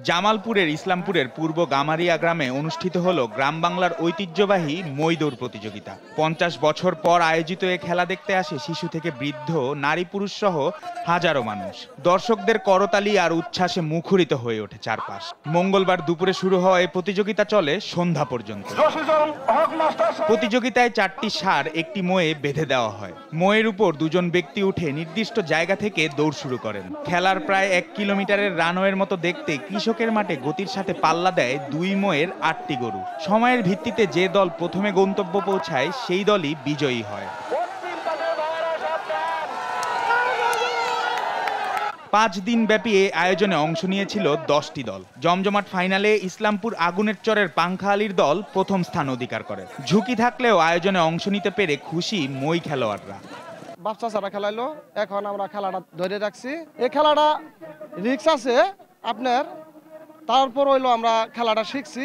জামালপুরের ইসলামপুরের পূর্ব গামারিয়া গ্রামে অনুষ্ঠিত হলো গ্রাম বাংলার ঐতিহ্যবাহী মই দৌড় প্রতিযোগিতা। 50 বছর পর আয়োজিত এ খেলা দেখতে আসে শিশু থেকে বৃদ্ধ, নারী পুরুষ সহ হাজারো মানুষ। দর্শকদের করতালি আর উচ্ছ্বাসে মুখরিত হয়ে ওঠে চারপাশ। মঙ্গলবার দুপুরে শুরু হওয়া এই প্রতিযোগিতা চলে সন্ধ্যা পর্যন্ত। প্রতিযোগিতায় 4টি ষাঁড় একটি ময়ে বেঁধে দেওয়া হয়। ময়ের উপর দুজন ব্যক্তি উঠে নির্দিষ্ট জায়গা থেকে দৌড় শুরু করেন। খেলার প্রায় 1 কিলোমিটারের রানওয়ের মতো দেখতে কৃষকের মাঠে গতির সাথে পাল্লা দেয় 2 ময়ের 8টি গরু। সময়ের ভিত্তিতে যে দল প্রথমে গন্তব্য পৌঁছায় সেই দলই বিজয়ী হয়। 5 দিন ব্যাপী এই আয়োজনে অংশ নিয়েছিল 10টি দল। জমজমাট ফাইনালে ইসলামপুর আগুনের চরের পাংখা আলীর দল প্রথম স্থান অধিকার করে। ঝুঁকি থাকলেও আয়োজনে অংশ নিতে পেরে খুশি মই খেলোয়াড়রা। বাচ্চা ছাড়া খেলাইলো, এখন আমরা খেলাটা ধরে রাখছি। এই খেলাটা রিস্ক আছে আপনার, তারপর হইলো আমরা খেলাটা শিখছি।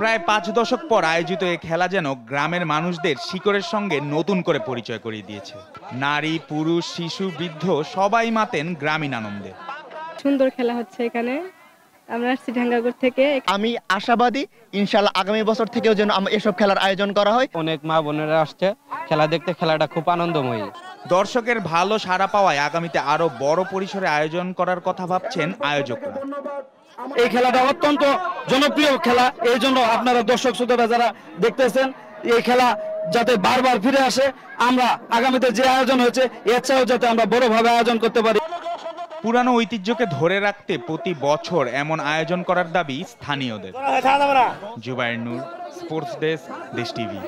প্রায় 5 দশক পর আয়োজিত এই খেলা যেন গ্রামের মানুষদের শিকড়ের সঙ্গে নতুন করে পরিচয় করিয়ে দিয়েছে। নারী, পুরুষ, শিশু, বৃদ্ধ সবাই মাতেন গ্রামীণ আনন্দে। সুন্দর খেলা হচ্ছে এখানে। আমরা আসছি ঢাঙ্গাগড় থেকে। আমি আশাবাদী ইনশাআল্লাহ আগামী বছর থেকেও যেন এসব খেলার আয়োজন করা হয়। অনেক মা বোনেরা আসছে খেলা দেখতে, খেলাটা খুব আনন্দময়ী। দর্শকের ভালো সাড়া পাওয়ায় আগামীতে আরো বড় পরিসরে আয়োজন করার কথা ভাবছেন আয়োজকরা। এই খেলাটা অত্যন্ত জনপ্রিয় খেলা, এই জন্য আপনারা দর্শক শ্রোতারা যারা দেখতেছেন এই খেলা যাতে বারবার ফিরে আসে, আমরা আগামীতে যে আয়োজন হয়েছে এর চেয়েও যাতে আমরা বড়ভাবে আয়োজন করতে পারি। পুরানো ঐতিহ্যকে ধরে রাখতে প্রতি বছর এমন আয়োজন করার দাবি স্থানীয়দের। জুবায়ের নূর, স্পোর্টস ডেস্ক, দেশ টিভি।